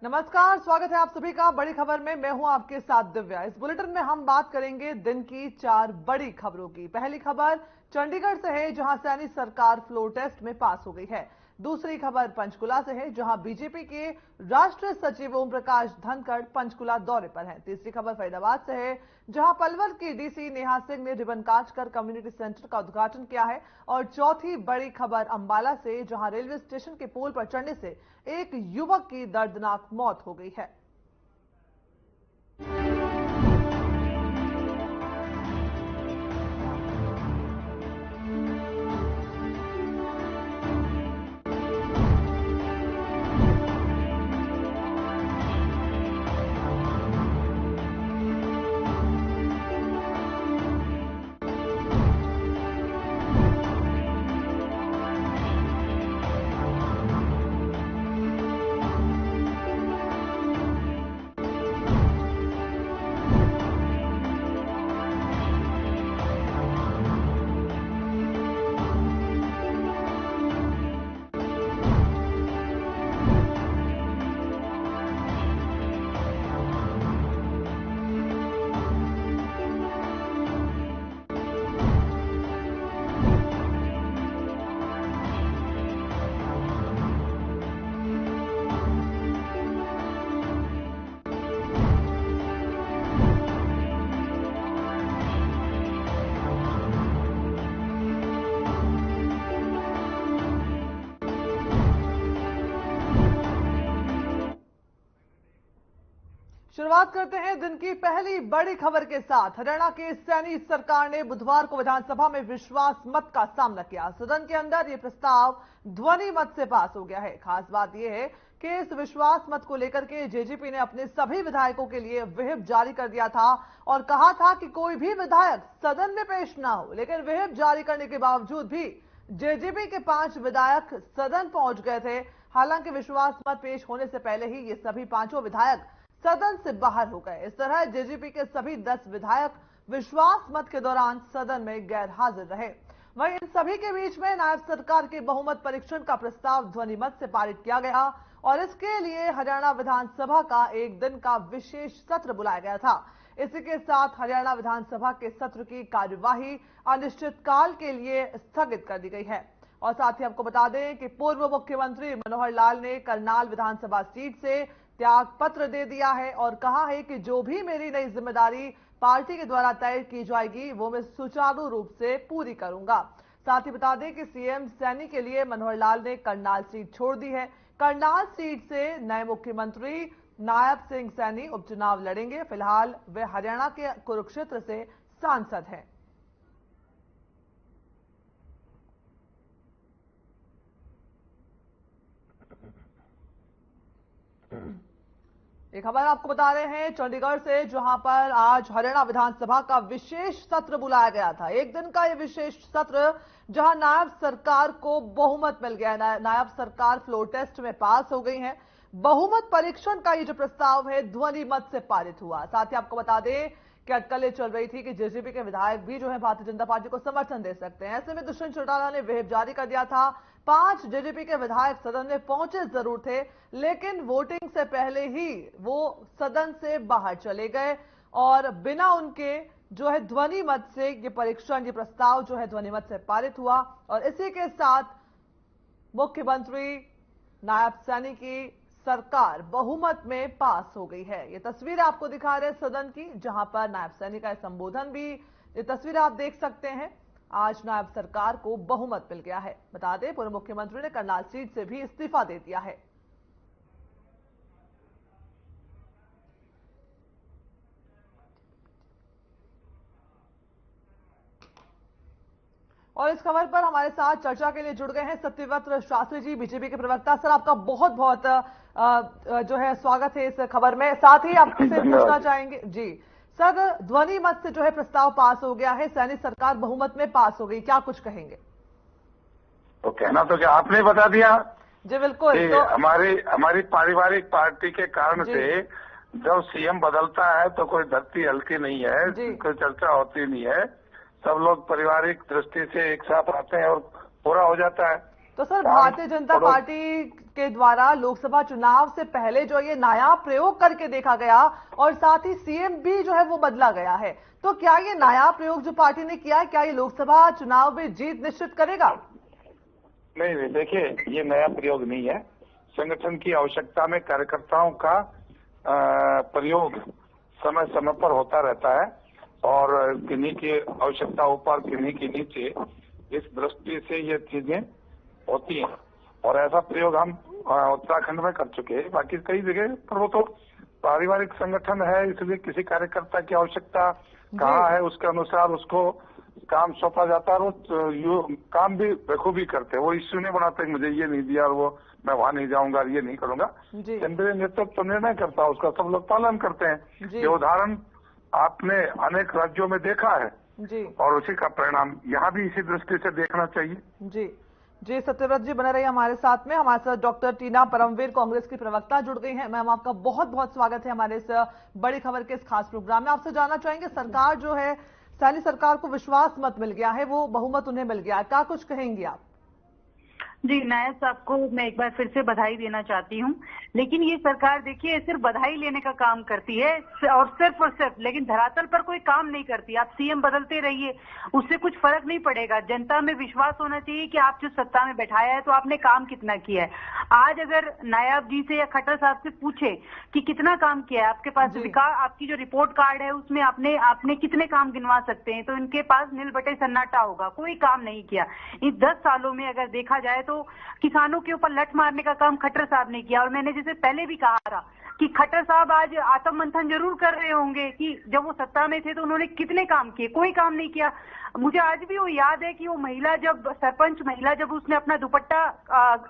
नमस्कार, स्वागत है आप सभी का बड़ी खबर में। मैं हूं आपके साथ दिव्या। इस बुलेटिन में हम बात करेंगे दिन की 4 बड़ी खबरों की। पहली खबर चंडीगढ़ से है, जहां सैनी सरकार फ्लोर टेस्ट में पास हो गई है। दूसरी खबर पंचकुला से है, जहां बीजेपी के राष्ट्रीय सचिव ओम प्रकाश धनखड़ पंचकुला दौरे पर हैं। तीसरी खबर फरीदाबाद से है, जहां पलवल की डीसी नेहा सिंह ने रिबन काटकर कम्युनिटी सेंटर का उद्घाटन किया है। और चौथी बड़ी खबर अंबाला से, जहां रेलवे स्टेशन के पोल पर चढ़ने से एक युवक की दर्दनाक मौत हो गई है। शुरुआत करते हैं दिन की पहली बड़ी खबर के साथ। हरियाणा की सैनी सरकार ने बुधवार को विधानसभा में विश्वास मत का सामना किया। सदन के अंदर यह प्रस्ताव ध्वनि मत से पास हो गया है। खास बात यह है कि इस विश्वास मत को लेकर के जेजेपी ने अपने सभी विधायकों के लिए व्हिप जारी कर दिया था और कहा था कि कोई भी विधायक सदन में पेश ना हो। लेकिन व्हिप जारी करने के बावजूद भी जेजेपी के 5 विधायक सदन पहुंच गए थे। हालांकि विश्वास मत पेश होने से पहले ही ये सभी 5 विधायक सदन से बाहर हो गए। इस तरह जेजेपी के सभी 10 विधायक विश्वास मत के दौरान सदन में गैर हाजिर रहे। वहीं इन सभी के बीच में नायब सरकार के बहुमत परीक्षण का प्रस्ताव ध्वनि मत से पारित किया गया और इसके लिए हरियाणा विधानसभा का एक दिन का विशेष सत्र बुलाया गया था। इसी के साथ हरियाणा विधानसभा के सत्र की कार्यवाही अनिश्चितकाल के लिए स्थगित कर दी गई है। और साथ ही आपको बता दें कि पूर्व मुख्यमंत्री मनोहर लाल ने करनाल विधानसभा सीट से त्याग पत्र दे दिया है और कहा है कि जो भी मेरी नई जिम्मेदारी पार्टी के द्वारा तय की जाएगी वो मैं सुचारू रूप से पूरी करूंगा। साथ ही बता दें कि सीएम सैनी के लिए मनोहर लाल ने करनाल सीट छोड़ दी है। करनाल सीट से नए मुख्यमंत्री नायब सिंह सैनी उपचुनाव लड़ेंगे। फिलहाल वे हरियाणा के कुरुक्षेत्र से सांसद हैं। एक खबर आपको बता रहे हैं चंडीगढ़ से, जहां पर आज हरियाणा विधानसभा का विशेष सत्र बुलाया गया था। एक दिन का यह विशेष सत्र जहां नायब सरकार को बहुमत मिल गया। नायब सरकार फ्लोर टेस्ट में पास हो गई है। बहुमत परीक्षण का ये जो प्रस्ताव है ध्वनि मत से पारित हुआ। साथ ही आपको बता दें कि अटकलें चल रही थी कि जेजेपी के विधायक भी जो है भारतीय जनता पार्टी को समर्थन दे सकते हैं। ऐसे में दुष्यंत चौटाला ने व्हिप जारी कर दिया था। 5 जेजेपी के विधायक सदन में पहुंचे जरूर थे, लेकिन वोटिंग से पहले ही वो सदन से बाहर चले गए और बिना उनके जो है ध्वनि मत से ये परीक्षण, ये प्रस्ताव जो है ध्वनि मत से पारित हुआ। और इसी के साथ मुख्यमंत्री नायब सैनी की सरकार बहुमत में पास हो गई है। ये तस्वीर आपको दिखा रहे हैं सदन की, जहां पर नायब सैनी का संबोधन भी, ये तस्वीर आप देख सकते हैं। आज नायब सरकार को बहुमत मिल गया है। बता दें पूर्व मुख्यमंत्री ने करनाल सीट से भी इस्तीफा दे दिया है। और इस खबर पर हमारे साथ चर्चा के लिए जुड़ गए हैं सत्यव्रत शास्त्री जी, बीजेपी के प्रवक्ता। सर, आपका बहुत बहुत जो है स्वागत है इस खबर में। साथ ही आपसे पूछना चाहेंगे जी सर, ध्वनि मत से जो है प्रस्ताव पास हो गया है, सैनी सरकार बहुमत में पास हो गई, क्या कुछ कहेंगे? तो कहना तो क्या आपने बता दिया जी बिल्कुल। तो हमारी पारिवारिक पार्टी के कारण से जब सीएम बदलता है तो कोई धरती हल्की नहीं है, कोई चर्चा होती नहीं है। सब लोग पारिवारिक दृष्टि से एक साथ आते हैं और पूरा हो जाता है। तो सर, भारतीय जनता पार्टी के द्वारा लोकसभा चुनाव से पहले जो ये नया प्रयोग करके देखा गया और साथ ही सीएम भी जो है वो बदला गया है, तो क्या ये नया प्रयोग जो पार्टी ने किया है, क्या ये लोकसभा चुनाव में जीत निश्चित करेगा? नहीं, देखिए, ये नया प्रयोग नहीं है। संगठन की आवश्यकता में कार्यकर्ताओं का प्रयोग समय समय पर होता रहता है और किन्हीं की आवश्यकताओं पर, किन्हीं के नीचे, इस दृष्टि से ये चीजें होती हैं और ऐसा प्रयोग हम उत्तराखंड में कर चुके हैं। बाकी कई जगह पर वो तो पारिवारिक संगठन है, इसलिए किसी कार्यकर्ता की आवश्यकता कहाँ है उसके अनुसार उसको काम सौंपा जाता है और वो काम भी बखूबी करते हैं। वो इश्यू नहीं बनाते मुझे ये नहीं दिया और वो मैं वहां नहीं जाऊंगा, ये नहीं करूंगा। केंद्रीय नेतृत्व तो निर्णय करता है, उसका सब लोग पालन करते हैं। ये उदाहरण आपने अनेक राज्यों में देखा है और उसी का परिणाम यहाँ भी इसी दृष्टि से देखना चाहिए। जी, सत्यव्रत जी बने रहिए हमारे साथ में। हमारे साथ डॉक्टर टीना परमवीर, कांग्रेस की प्रवक्ता, जुड़ गई हैं। मैम, आपका बहुत बहुत स्वागत है हमारे इस बड़ी खबर के इस खास प्रोग्राम में। आपसे जानना चाहेंगे, सरकार जो है, सैनी सरकार को विश्वास मत मिल गया है, वो बहुमत उन्हें मिल गया है, क्या कुछ कहेंगी आप? जी, नायब साहब को मैं एक बार फिर से बधाई देना चाहती हूँ। लेकिन ये सरकार देखिए सिर्फ बधाई लेने का काम करती है और सिर्फ, लेकिन धरातल पर कोई काम नहीं करती। आप सीएम बदलते रहिए, उससे कुछ फर्क नहीं पड़ेगा। जनता में विश्वास होना चाहिए कि आप जो सत्ता में बैठाया है तो आपने काम कितना किया है। आज अगर नायब जी से या खट्टर साहब से पूछे कि कितना काम किया है, आपके पास आपकी जो रिपोर्ट कार्ड है उसमें आपने कितने काम गिनवा सकते हैं, तो इनके पास नील बटे सन्नाटा होगा, कोई काम नहीं किया। इन 10 सालों में अगर देखा जाए तो किसानों के ऊपर लठ मारने का काम खट्टर साहब ने किया। और मैंने जैसे पहले भी कहा था कि खट्टर साहब आज आत्म मंथन जरूर कर रहे होंगे कि जब वो सत्ता में थे तो उन्होंने कितने काम किए, कोई काम नहीं किया। मुझे आज भी वो याद है कि वो महिला जब सरपंच महिला जब उसने अपना दुपट्टा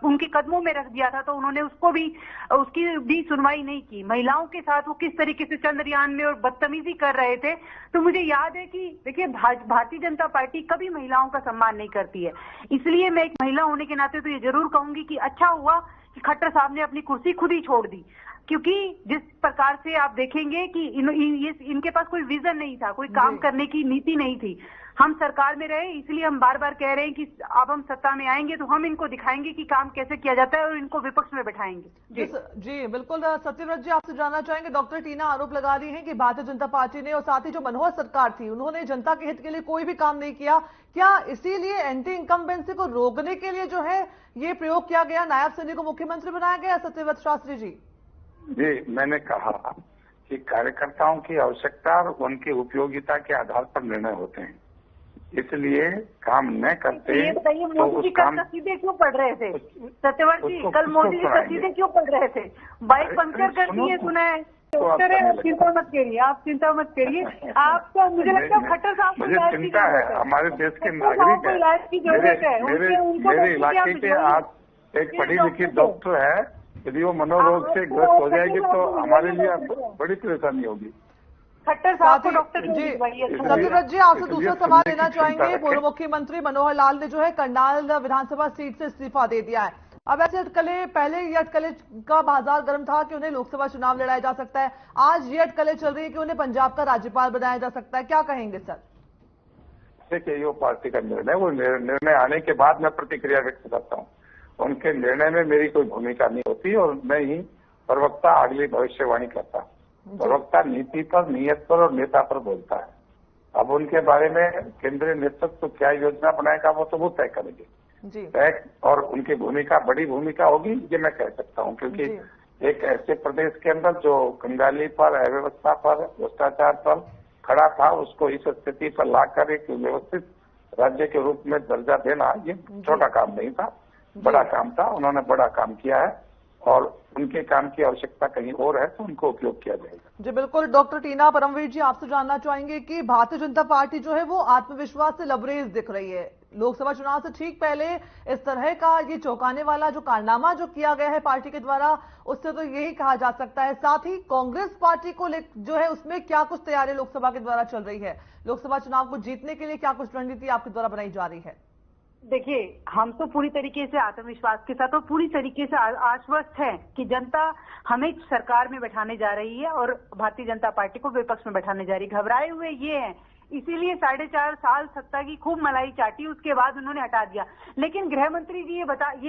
उनके कदमों में रख दिया था तो उन्होंने उसकी भी सुनवाई नहीं की। महिलाओं के साथ वो किस तरीके से चंद्रयान में और बदतमीजी कर रहे थे। तो मुझे याद है कि देखिए भारतीय जनता पार्टी कभी महिलाओं का सम्मान नहीं करती है। इसलिए मैं एक महिला होने के नाते तो ये जरूर कहूंगी कि अच्छा हुआ कि खट्टर साहब ने अपनी कुर्सी खुद ही छोड़ दी, क्योंकि जिस प्रकार से आप देखेंगे कि इनके पास कोई विजन नहीं था, कोई काम करने की नीति नहीं थी। हम सरकार में रहे, इसलिए हम बार बार कह रहे हैं कि अब हम सत्ता में आएंगे तो हम इनको दिखाएंगे कि काम कैसे किया जाता है और इनको विपक्ष में बैठाएंगे। जी बिल्कुल। सत्यव्रत जी, आपसे जानना चाहेंगे, डॉक्टर टीना आरोप लगा रही हैं कि भारतीय जनता पार्टी ने और साथ ही जो मनोहर सरकार थी उन्होंने जनता के हित के लिए कोई भी काम नहीं किया। क्या इसीलिए एंटी इनकम्बेंसी को रोकने के लिए जो है ये प्रयोग किया गया, नायब सैनी को मुख्यमंत्री बनाया गया? सत्यव्रत शास्त्री जी जी, मैंने कहा कि कार्यकर्ताओं की आवश्यकता और उनकी उपयोगिता के आधार पर निर्णय होते हैं, इसलिए काम न करते तो मोदी जी कल कसीदे क्यों पढ़ रहे थे? सत्यव्रत जी, कल मोदी जी कसीदे क्यों पढ़ रहे थे? बाइक पंक्चर कर दिए, सुना है। डॉक्टर है, आप चिंता मत करिए, आप चिंता मत करिए। आपका मुझे लगता है खट्टर साहब को मुझे चिंता है, हमारे देश के नागरिक है, मेरे इलाके के आप एक पढ़ी लिखी डॉक्टर है, यदि वो मनोरोग से ग्रस्त हो जाएगी तो हमारे लिए बड़ी परेशानी होगी। खट्टर साहब को डॉक्टर जी। सत्यव्रत जी, आपसे दूसरा सवाल लेना चाहेंगे। पूर्व मुख्यमंत्री मनोहर लाल ने जो है करनाल विधानसभा सीट से इस्तीफा दे दिया है। अब ऐसे अटकलें, पहले ये अटकलें का बाजार गर्म था कि उन्हें लोकसभा चुनाव लड़ाया जा सकता है, आज ये अटकलें चल रही है कि उन्हें पंजाब का राज्यपाल बनाया जा सकता है, क्या कहेंगे सर? देखिए, वो पार्टी का निर्णय, वो निर्णय आने के बाद मैं प्रतिक्रिया व्यक्त करता हूँ। उनके निर्णय में मेरी कोई भूमिका नहीं होती और मैं ही प्रवक्ता अगली भविष्यवाणी करता। प्रवक्ता नीति पर, नियत पर और नेता पर बोलता है। अब उनके बारे में केंद्रीय नेतृत्व क्या योजना बनाएगा वो तो वो तय करेंगे। तय और उनकी भूमिका बड़ी भूमिका होगी, ये मैं कह सकता हूँ, क्योंकि एक ऐसे प्रदेश के अंदर जो कंगाली पर, अव्यवस्था पर, भ्रष्टाचार पर खड़ा था, उसको इस स्थिति पर लाकर एक व्यवस्थित राज्य के रूप में दर्जा देना ये छोटा काम नहीं था, बड़ा काम था। उन्होंने बड़ा काम किया है और उनके काम की आवश्यकता कहीं और है तो उनको उपयोग किया जाएगा। जी बिल्कुल। डॉक्टर टीना परमवीर जी, आपसे जानना चाहेंगे कि भारतीय जनता पार्टी जो है वो आत्मविश्वास से लबरेज दिख रही है। लोकसभा चुनाव से ठीक पहले इस तरह का ये चौंकाने वाला जो कारनामा जो किया गया है पार्टी के द्वारा, उससे तो यही कहा जा सकता है। साथ ही कांग्रेस पार्टी को जो है उसमें क्या कुछ तैयारी लोकसभा के द्वारा चल रही है, लोकसभा चुनाव को जीतने के लिए क्या कुछ रणनीति आपके द्वारा बनाई जा रही है? देखिए, हम तो पूरी तरीके से आत्मविश्वास के साथ और पूरी तरीके से आश्वस्त है कि जनता हमें सरकार में बैठाने जा रही है और भारतीय जनता पार्टी को विपक्ष में बैठाने जा रही है। घबराए हुए ये हैं इसीलिए 4.5 साल सत्ता की खूब मलाई चाटी, उसके बाद उन्होंने हटा दिया। लेकिन गृह मंत्री जी ये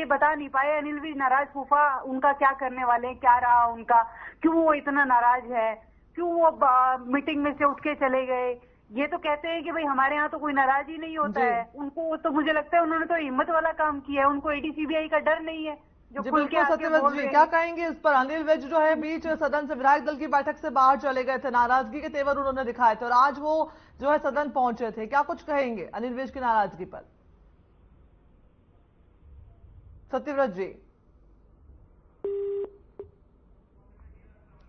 बता नहीं पाए अनिल विज नाराज फूफा उनका क्या करने वाले हैं, क्या रहा उनका, क्यों वो इतना नाराज है, क्यों वो मीटिंग में से उठ के चले गए। ये तो कहते हैं कि भाई हमारे यहाँ तो कोई नाराज ही नहीं होता है। उनको तो मुझे लगता है उन्होंने तो हिम्मत वाला काम किया है, उनको ईडी सीबीआई का डर नहीं है जो खुल के आके बोल रहे हैं। क्या कहेंगे इस पर? अनिल विज जो है बीच सदन से विधायक दल की बैठक से बाहर चले गए थे, नाराजगी के तेवर उन्होंने दिखाए थे और आज वो जो है सदन पहुंचे थे, क्या कुछ कहेंगे अनिल विज की नाराजगी पर? सत्यव्रत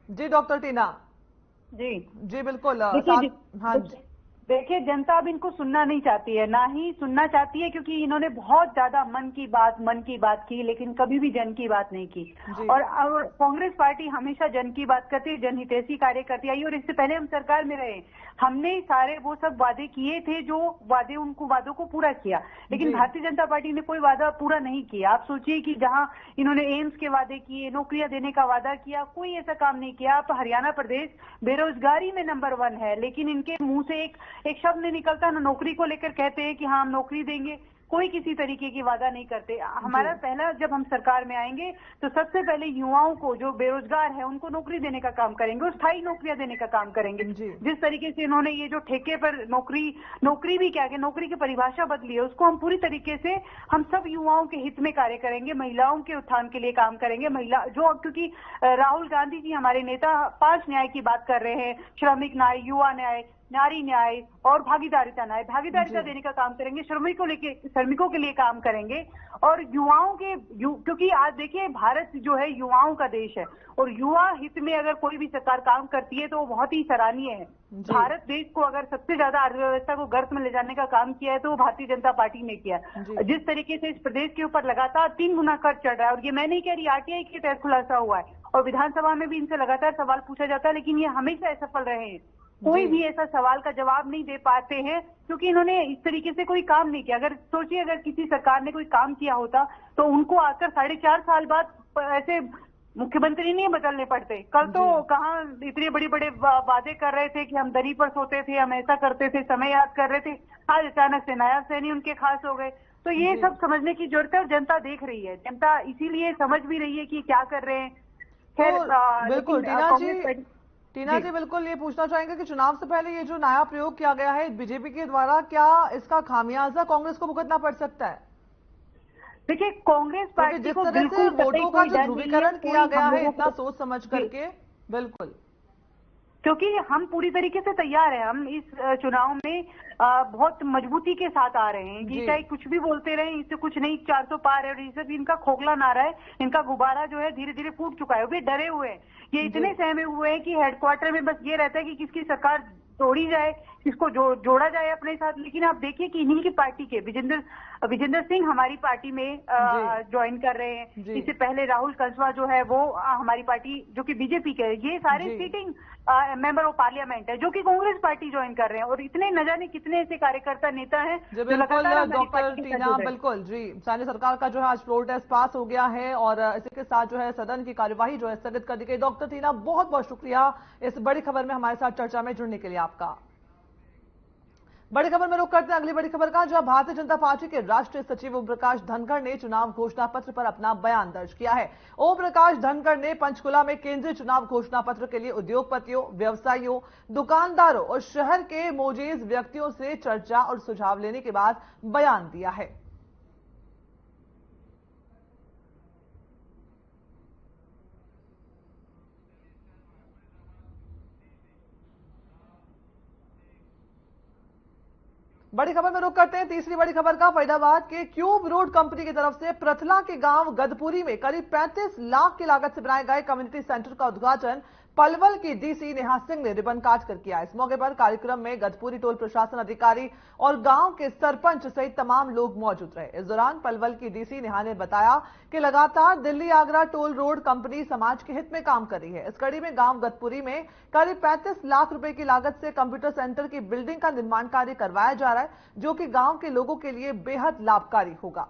जी डॉक्टर टीना जी बिल्कुल। हाँ जी, देखिए जनता अब इनको सुनना नहीं चाहती है, ना ही सुनना चाहती है, क्योंकि इन्होंने बहुत ज्यादा मन की बात की, लेकिन कभी भी जन की बात नहीं की। और कांग्रेस पार्टी हमेशा जन की बात करती है, जनहितैषी कार्य करती आई, और इससे पहले हम सरकार में रहे, हमने सारे वो सब वादे किए थे, जो वादे उनको वादों को पूरा किया। लेकिन भारतीय जनता पार्टी ने कोई वादा पूरा नहीं किया। आप सोचिए कि जहां इन्होंने एम्स के वादे किए, नौकरियां देने का वादा किया, कोई ऐसा काम नहीं किया। आप हरियाणा प्रदेश बेरोजगारी में नंबर 1 है, लेकिन इनके मुंह से एक शब्द नहीं निकलता, ना नौकरी को लेकर कहते हैं कि हाँ हम नौकरी देंगे, कोई किसी तरीके की वादा नहीं करते। हमारा पहला, जब हम सरकार में आएंगे तो सबसे पहले युवाओं को जो बेरोजगार है उनको नौकरी देने का काम करेंगे और स्थायी नौकरियां देने का काम करेंगे। जिस तरीके से इन्होंने ये जो ठेके पर नौकरी भी क्या, नौकरी की परिभाषा बदली है, उसको हम पूरी तरीके से हम सब युवाओं के हित में कार्य करेंगे, महिलाओं के उत्थान के लिए काम करेंगे। क्योंकि राहुल गांधी जी हमारे नेता 5 न्याय की बात कर रहे हैं, श्रमिक न्याय, युवा न्याय, नारी न्याय और भागीदारिता न्याय, भागीदारिता देने का काम करेंगे, श्रमिकों के लिए काम करेंगे और युवाओं के क्योंकि आज देखिए भारत जो है युवाओं का देश है और युवा हित में अगर कोई भी सरकार काम करती है तो वो बहुत ही सराहनीय है। भारत देश को अगर सबसे ज्यादा अर्थव्यवस्था को गर्त में ले जाने का काम किया है तो वो भारतीय जनता पार्टी ने किया। जिस तरीके से इस प्रदेश के ऊपर लगातार 3 गुना कर चढ़ रहा है, और ये मैं नहीं कह रही, आरटीआई के तहत खुलासा हुआ है और विधानसभा में भी इनसे लगातार सवाल पूछा जाता है, लेकिन ये हमेशा असफल रहे हैं। कोई भी ऐसा सवाल का जवाब नहीं दे पाते हैं क्योंकि इन्होंने इस तरीके से कोई काम नहीं किया। अगर सोचिए अगर किसी सरकार ने कोई काम किया होता तो उनको आकर 4.5 साल बाद ऐसे मुख्यमंत्री नहीं बदलने पड़ते। कल तो कहाँ इतने बड़े वादे कर रहे थे कि हम दरी पर सोते थे, हम ऐसा करते थे, समय याद कर रहे थे, आज अचानक से नायब सैनी उनके खास हो गए। तो ये सब समझने की जरूरत है और जनता देख रही है, जनता इसीलिए समझ भी रही है कि क्या कर रहे हैं। खैर बिल्कुल टीना जी बिल्कुल ये पूछना चाहेंगे कि चुनाव से पहले ये जो नया प्रयोग किया गया है बीजेपी के द्वारा, क्या इसका खामियाजा कांग्रेस को भुगतना पड़ सकता है? देखिए कांग्रेस पार्टी जिस तरह से वोटों का जो ध्रुवीकरण किया गया है इतना सोच समझ करके, बिल्कुल, क्योंकि हम पूरी तरीके से तैयार हैं। हम इस चुनाव में बहुत मजबूती के साथ आ रहे हैं कि चाहे कुछ भी बोलते रहे, इससे कुछ नहीं, 400 पार है। और ये सब इनका खोखला नारा है, इनका गुब्बारा जो है धीरे धीरे फूट चुका है। वे डरे हुए हैं, ये इतने सहमे हुए हैं कि हेडक्वार्टर में बस ये रहता है कि किसकी सरकार तोड़ी जाए, किसको जोड़ा जाए अपने साथ। लेकिन आप देखिए कि इन्हीं की पार्टी के विजेंद्र सिंह हमारी पार्टी में ज्वाइन कर रहे हैं। इससे पहले राहुल कंसवा जो है वो हमारी पार्टी जो कि बीजेपी के, ये सारे सीटिंग मेंबर ऑफ पार्लियामेंट है जो कि कांग्रेस पार्टी ज्वाइन कर रहे हैं। और इतने न जाने कितने ऐसे कार्यकर्ता नेता हैं जो लगातार डॉक्टर टीना, बिल्कुल जी, स्थानीय सरकार का जो है आज फ्लोर टेस्ट पास हो गया है और इसी के साथ जो है सदन की कार्यवाही जो है स्थगित कर दी गई। डॉक्टर टीना बहुत बहुत शुक्रिया इस बड़ी खबर में हमारे साथ चर्चा में जुड़ने के लिए आपका। बड़ी खबर में रुक करते हैं अगली बड़ी खबर का, जहां भारतीय जनता पार्टी के राष्ट्रीय सचिव ओम प्रकाश धनखड़ ने चुनाव घोषणा पत्र पर अपना बयान दर्ज किया है। ओम प्रकाश धनखड़ ने पंचकुला में केंद्रीय चुनाव घोषणा पत्र के लिए उद्योगपतियों, व्यवसायियों, दुकानदारों और शहर के मोजेज व्यक्तियों से चर्चा और सुझाव लेने के बाद बयान दिया है। बड़ी खबर में रुक करते हैं तीसरी बड़ी खबर का। फरीदाबाद के क्यूब रोड कंपनी की तरफ से प्रथला के गांव गदपुरी में करीब 35 लाख की लागत से बनाए गए कम्युनिटी सेंटर का उद्घाटन पलवल की डीसी नेहा सिंह ने रिबन काट कर किया। इस मौके पर कार्यक्रम में गदपुरी टोल प्रशासन अधिकारी और गांव के सरपंच सहित तमाम लोग मौजूद रहे। इस दौरान पलवल की डीसी नेहा ने बताया कि लगातार Delhi Agra toll road company समाज के हित में काम कर रही है। इस कड़ी में गांव गदपुरी में करीब 35 लाख रुपए की लागत से कंप्यूटर सेंटर की बिल्डिंग का निर्माण कार्य करवाया जा रहा है, जो कि गांव के लोगों के लिए बेहद लाभकारी होगा।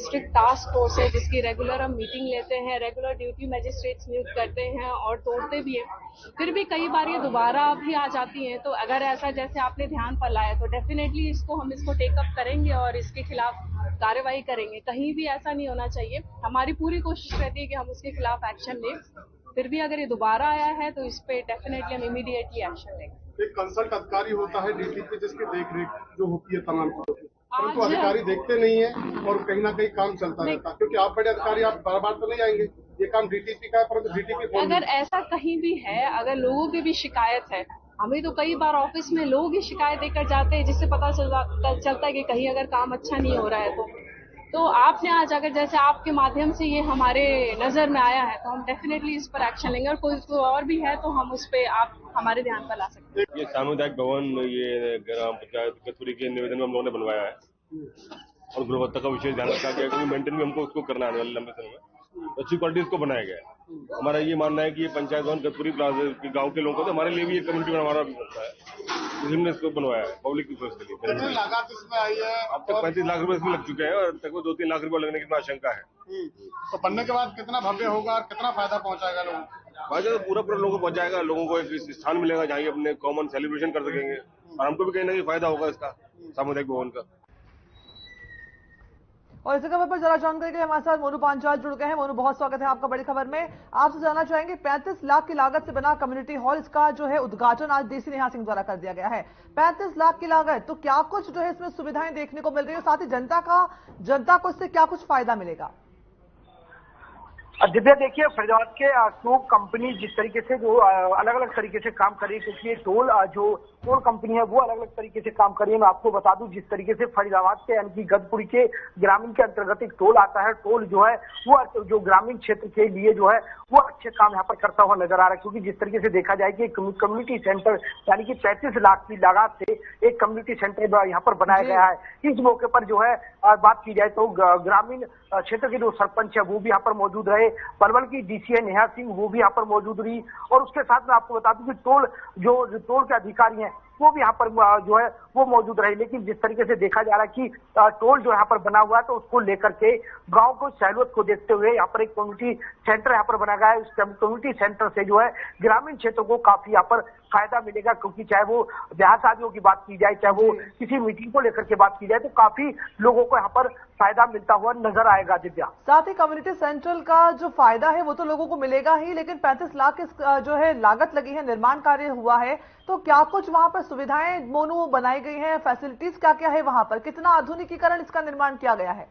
डिस्ट्रिक्ट टास्क फोर्स है जिसकी रेगुलर हम मीटिंग लेते हैं, रेगुलर ड्यूटी मैजिस्ट्रेट्स नियुक्त करते हैं और तोड़ते भी हैं। फिर भी कई बार ये दोबारा भी आ जाती हैं, तो अगर ऐसा जैसे आपने ध्यान पर लाया तो डेफिनेटली हम इसको टेकअप करेंगे और इसके खिलाफ कार्रवाई करेंगे। कहीं भी ऐसा नहीं होना चाहिए। हमारी पूरी कोशिश रहती है कि हम उसके खिलाफ एक्शन लें। फिर भी अगर ये दोबारा आया है तो इस पे डेफिनेटली हम इमीडिएटली एक्शन लेंगे। एक कंसल्ट अधिकारी होता है डीटीपी जिसकी देखरेख जो होती है तमाम चीजों की, परंतु अधिकारी देखते नहीं है और कहीं ना कहीं काम चलता रहता है। क्योंकि आप बड़े अधिकारी, आप बार बार तो नहीं आएंगे, ये काम डीटीपी का है, परंतु डीटीपी अगर ऐसा कहीं भी है, अगर लोगों की भी शिकायत है, हमें तो कई बार ऑफिस में लोग ही शिकायत देकर जाते हैं जिससे पता चलता है कि कहीं अगर काम अच्छा नहीं हो रहा है तो आपने आज अगर जैसे आपके माध्यम से ये हमारे नजर में आया है तो हम डेफिनेटली इस पर एक्शन लेंगे और कोई और भी है तो हम उस पर आप हमारे ध्यान पर ला सकते हैं। ये सामुदायिक भवन ये ग्राम पंचायत कचूरी के निवेदन में हम लोगों ने बनवाया है और गुणवत्ता का विशेष ध्यान रखा गया क्योंकि मेंटेन भी हमको उसको करना है वाले लंबे समय में। अच्छी क्वालिटी इसको बनाया गया है। हमारा ये मानना है कि ये पंचायत भवन कचूरी प्लाजा के गाँव के लोगों को तो हमारे लिए भी ये कम्युनिटी हमारा भी बनता है, इसलिए इसको बनवाया है पब्लिक की सोच के लिए। लागत इसमें आई है, अब तक 35 लाख रुपए इसमें लग चुके हैं और तक 2-3 लाख रुपए लगने की आशंका है। तो बनने के बाद कितना भव्य होगा और कितना फायदा पहुंचाएगा लोगों को? फायदा तो पूरा लोगों को पहुंचाएगा। लोगों को एक स्थान मिलेगा जहाँ अपने कॉमन सेलिब्रेशन कर सकेंगे और हमको भी कहीं ना कहीं फायदा होगा इसका सामुदायिक भवन का। और इसी खबर पर जरा जानकारी के लिए हमारे साथ मोनू पांचाल जुड़ गए हैं। मोनू, बहुत स्वागत है आपका बड़ी खबर में। आपसे जानना चाहेंगे 35 लाख की लागत से बना कम्युनिटी हॉल, इसका जो है उद्घाटन आज डीसी नेहा सिंह द्वारा कर दिया गया है। 35 लाख की लागत, तो क्या कुछ जो है इसमें सुविधाएं देखने को मिल रही है, साथ ही जनता को इससे क्या कुछ फायदा मिलेगा? दिव्या, देखिए फरीदाबाद के टोल कंपनी जिस तरीके से जो अलग अलग तरीके से काम कर रही है, क्योंकि जो टोल कंपनी है वो अलग अलग तरीके से काम कर रही है। मैं आपको बता दूं, जिस तरीके से फरीदाबाद के यानी कि गदपुरी के ग्रामीण के अंतर्गत एक टोल आता है, टोल जो है वो जो ग्रामीण क्षेत्र के लिए जो है वो अच्छे काम यहाँ पर करता हुआ नजर आ रहा है। क्योंकि जिस तरीके से देखा जाए कि कम्युनिटी सेंटर यानी कि 35 लाख की लागत से एक कम्युनिटी सेंटर यहाँ पर बनाया गया है। इस मौके पर जो है बात की जाए तो ग्रामीण क्षेत्र के जो सरपंच है वो भी यहाँ पर मौजूद रहे, पलवल की डीसी है नेहा सिंह वो भी यहाँ पर मौजूद रही, और उसके साथ में आपको बता दूं कि टोल के अधिकारी हैं वो भी यहाँ पर जो है वो मौजूद रहे। लेकिन जिस तरीके से देखा जा रहा है कि टोल जो यहाँ पर बना हुआ है तो उसको लेकर के गांव को सहूलियत को देखते हुए यहाँ पर एक कम्युनिटी सेंटर यहाँ पर बना गया है। उस कम्युनिटी सेंटर से जो है ग्रामीण क्षेत्रों को काफी यहाँ पर फायदा मिलेगा, क्योंकि चाहे वो ब्याह शादियों की बात की जाए, चाहे वो किसी मीटिंग को लेकर के बात की जाए, तो काफी लोगों को यहाँ पर फायदा मिलता हुआ नजर आएगा। दिव्या, साथ ही कम्युनिटी सेंट्रल का जो फायदा है वो तो लोगों को मिलेगा ही, लेकिन 35 लाख जो है लागत लगी है, निर्माण कार्य हुआ है, तो क्या कुछ वहां पर सुविधाएं मोनू बनाई गई हैं, फैसिलिटीज क्या क्या है वहां पर, कितना आधुनिकीकरण इसका निर्माण किया गया है?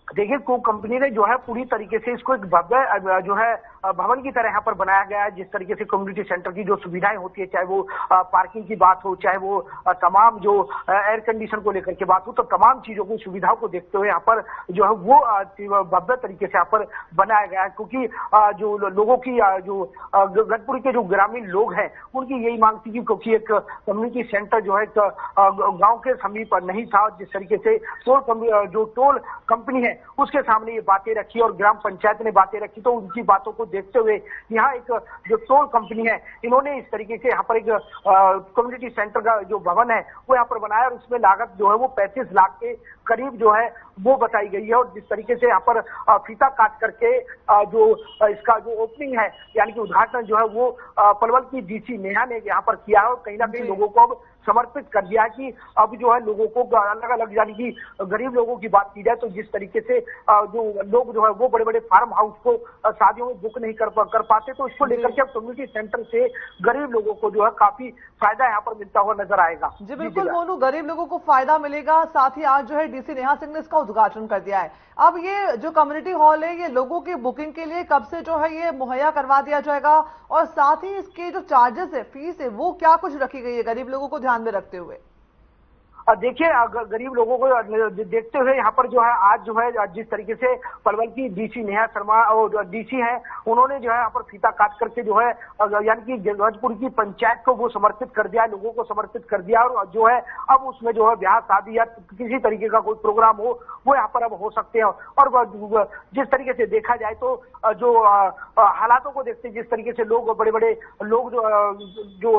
देखिए, कोक कंपनी ने जो है पूरी तरीके से इसको एक भव्य जो है भवन की तरह यहाँ पर बनाया गया है। जिस तरीके से कम्युनिटी सेंटर की जो सुविधाएं होती है, चाहे वो पार्किंग की बात हो, चाहे वो तमाम जो एयर कंडीशन को लेकर के बात हो, तो तमाम चीजों की सुविधाओं को देखते हुए यहाँ पर जो है वो भव्य तरीके से यहाँ पर बनाया गया है। क्योंकि जो लोगों की जो गदपुरी के जो ग्रामीण लोग हैं उनकी यही मांग थी, क्योंकि एक कम्युनिटी सेंटर जो है गाँव के समीप नहीं था। जिस तरीके से टोल कंपनी है उसके सामने ये बातें रखी और ग्राम पंचायत ने बातें रखी, तो उनकी बातों को देखते हुए यहाँ एक जो टोल कंपनी है इन्होंने इस तरीके से यहाँ पर एक कम्युनिटी सेंटर का जो भवन है वो यहाँ पर बनाया, और उसमें लागत जो है वो 35 लाख के करीब जो है वो बताई गई है। और जिस तरीके से यहाँ पर फीता काट करके जो इसका जो ओपनिंग है यानी कि उद्घाटन जो है वो पलवल की डीसी नेहा ने यहाँ पर किया है, और कहीं ना कहीं लोगों को अब समर्पित कर दिया है कि अब जो है लोगों को अलग अलग यानी कि गरीब लोगों की बात की जाए तो जिस तरीके से जो लोग जो है वो बड़े बड़े फार्म हाउस को शादियों में बुक नहीं कर पाते, तो इसको लेकर के अब कम्युनिटी सेंटर से गरीब लोगों को जो है काफी फायदा यहाँ पर मिलता हुआ नजर आएगा। जी बिल्कुल मोनू, गरीब लोगों को फायदा मिलेगा, साथ ही आज जो है डीसी नेहा सिंह ने इसका उद्घाटन कर दिया है। अब ये जो कम्युनिटी हॉल है ये लोगों की बुकिंग के लिए कब से जो है ये मुहैया करवा दिया जाएगा, और साथ ही इसके जो चार्जेस है, फीस है, वो क्या कुछ रखी गई है गरीब लोगों को ध्यान में रखते हुए? देखिए, गरीब लोगों को देखते हुए यहाँ पर जो है आज जो है जिस तरीके से पलवल की डीसी नेहा शर्मा और डीसी हैं उन्होंने जो है यहाँ पर फीता काट करके जो है यानी कि गजपुर की पंचायत को वो समर्पित कर दिया, लोगों को समर्पित कर दिया, और जो है अब उसमें जो है ब्याह शादी या किसी तरीके का कोई प्रोग्राम हो वो यहाँ पर अब हो सकते हैं। और जिस तरीके से देखा जाए तो जो हालातों को देखते जिस तरीके से लोग बड़े बड़े लोग जो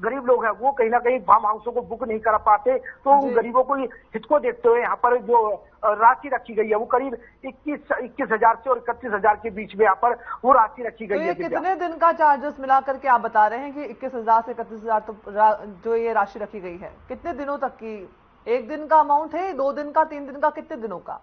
गरीब लोग हैं वो कहीं ना कहीं फार्म हाउसों को बुक नहीं कर पाते, तो उन गरीबों को हित को देखते हुए यहाँ पर जो राशि रखी गई है वो करीब 21,000 से और 31,000 के बीच में यहाँ पर वो राशि रखी गई तो है। कितने दिन का चार्जेस मिला करके आप बता रहे हैं कि 21,000 से 31,000 तो जो ये राशि रखी गई है, कितने दिनों तक की? एक दिन का अमाउंट है, 2 दिन का, 3 दिन का, कितने दिनों का?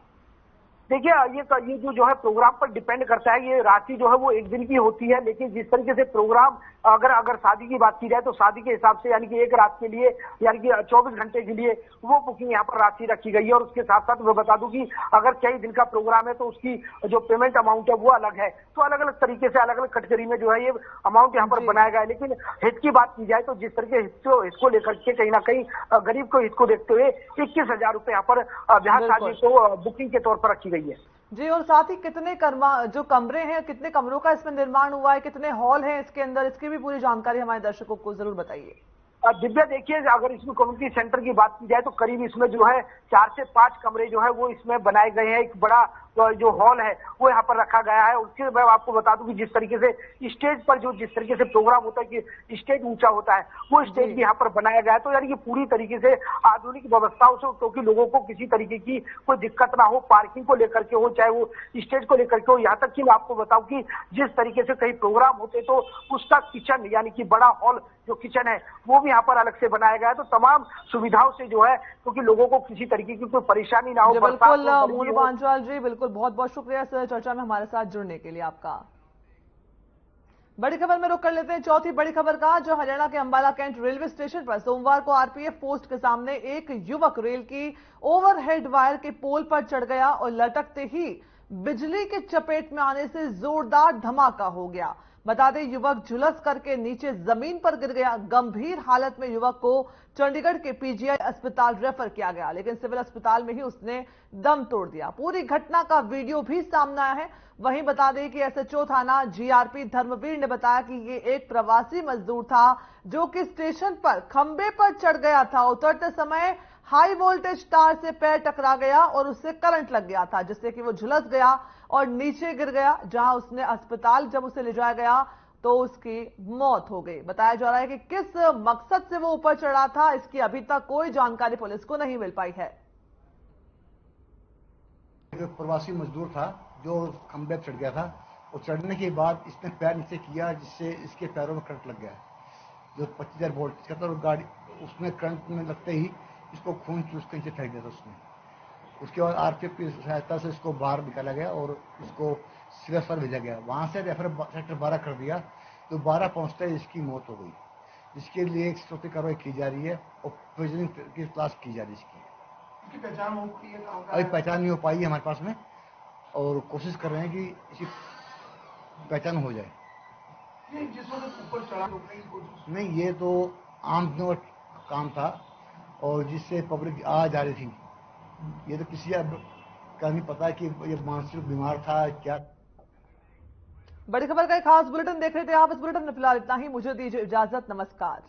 देखिए ये जो है प्रोग्राम पर डिपेंड करता है। ये राशि जो है वो एक दिन की होती है, लेकिन जिस तरीके से प्रोग्राम अगर शादी की बात की जाए तो शादी के हिसाब से यानी कि एक रात के लिए यानी कि 24 घंटे के लिए वो बुकिंग यहाँ पर राशि रखी गई है। और उसके साथ साथ मैं बता दूं कि अगर कई दिन का प्रोग्राम है तो उसकी जो पेमेंट अमाउंट है वो अलग है। तो अलग अलग तरीके से अलग अलग कैटेगरी में जो है ये अमाउंट यहाँ पर बनाया गया है। लेकिन हित की बात की जाए तो जिस तरीके हित को लेकर के कहीं ना कहीं गरीब को हित को देखते हुए 21,000 रुपए यहाँ पर ब्याह शादी को बुकिंग के तौर पर रखी गई है। जी, और साथ ही कितने जो कमरे हैं, कितने कमरों का इसमें निर्माण हुआ है, कितने हॉल हैं इसके अंदर, इसकी भी पूरी जानकारी हमारे दर्शकों को जरूर बताइए। दिव्या देखिए, अगर इसमें कम्युनिटी सेंटर की बात की जाए तो करीब इसमें जो है 4 से 5 कमरे जो है वो इसमें बनाए गए हैं। एक बड़ा जो हॉल है वो यहाँ पर रखा गया है। उसके मैं आपको बता दूं कि जिस तरीके से स्टेज पर जिस तरीके से प्रोग्राम होता है कि स्टेज ऊंचा होता है वो स्टेज भी यहाँ पर बनाया गया है। तो यानी कि पूरी तरीके से आधुनिक व्यवस्थाओं से, क्योंकि लोगों को किसी तरीके की कोई दिक्कत ना हो, पार्किंग को लेकर के हो, चाहे वो स्टेज को लेकर के हो। यहाँ तक कि मैं आपको बताऊं कि जिस तरीके से कहीं प्रोग्राम होते तो उसका किचन यानी कि बड़ा हॉल जो किचन है वो भी यहाँ पर अलग से बनाया गया है। तो तमाम सुविधाओं से जो है क्योंकि लोगों को किसी तरीके की कोई परेशानी ना हो। बिल्कुल मोनू पांचाल जी, बिल्कुल बहुत बहुत शुक्रिया इस चर्चा में हमारे साथ जुड़ने के लिए आपका। बड़ी खबर में रुक कर लेते हैं चौथी बड़ी खबर का, जो हरियाणा के अंबाला कैंट रेलवे स्टेशन पर सोमवार को आरपीएफ पोस्ट के सामने एक युवक रेल की ओवरहेड वायर के पोल पर चढ़ गया और लटकते ही बिजली के चपेट में आने से जोरदार धमाका हो गया। बता दें, युवक झुलस करके नीचे जमीन पर गिर गया। गंभीर हालत में युवक को चंडीगढ़ के पीजीआई अस्पताल रेफर किया गया, लेकिन सिविल अस्पताल में ही उसने दम तोड़ दिया। पूरी घटना का वीडियो भी सामने आया है। वहीं बता दें कि एसएचओ थाना जीआरपी धर्मवीर ने बताया कि ये एक प्रवासी मजदूर था जो कि स्टेशन पर खंबे पर चढ़ गया था। उतरते समय हाई वोल्टेज तार से पैर टकरा गया और उससे करंट लग गया था, जिससे कि वो झुलस गया और नीचे गिर गया, जहां उसने अस्पताल जब उसे ले जाया गया तो उसकी मौत हो गई। बताया जा रहा है कि किस मकसद से वो ऊपर चढ़ा था, इसकी अभी तक कोई जानकारी पुलिस को नहीं मिल पाई है। एक प्रवासी मजदूर था जो खंबे पर चढ़ गया था और चढ़ने के बाद इसने पैर नीचे किया, जिससे इसके पैरों में करंट लग गया, जो 25,000 वोल्ट का था। और गाड़ी उसमें करंट में लगते ही इसको खून चूस के नीचे फेंक दिया था उसने। उसके बाद आरपीएफ की सहायता से इसको बाहर निकाला गया और इसको सिविल अस्पताल भेजा गया। वहां से रेफर सेक्टर 12 कर दिया, तो 12 पहुंचते ही इसकी मौत हो गई, जिसके लिए एक सख्त कार्रवाई की जा रही है और पॉइजनिंग की तलाश की जा रही है। इसकी पहचान हो पाई है? अभी पहचान नहीं हो पाई है हमारे पास में, और कोशिश कर रहे हैं कि इसकी पहचान हो जाए। जिस वक्त ऊपर चढ़ा नहीं, ये तो आम दिनों का काम था और जिससे पब्लिक आ जा रही थी। ये तो किसी का नहीं पता कि ये मानसिक बीमार था क्या। बड़ी खबर का एक खास बुलेटिन देख रहे थे आप। इस बुलेटिन में फिलहाल इतना ही। मुझे दीजिए इजाजत, नमस्कार।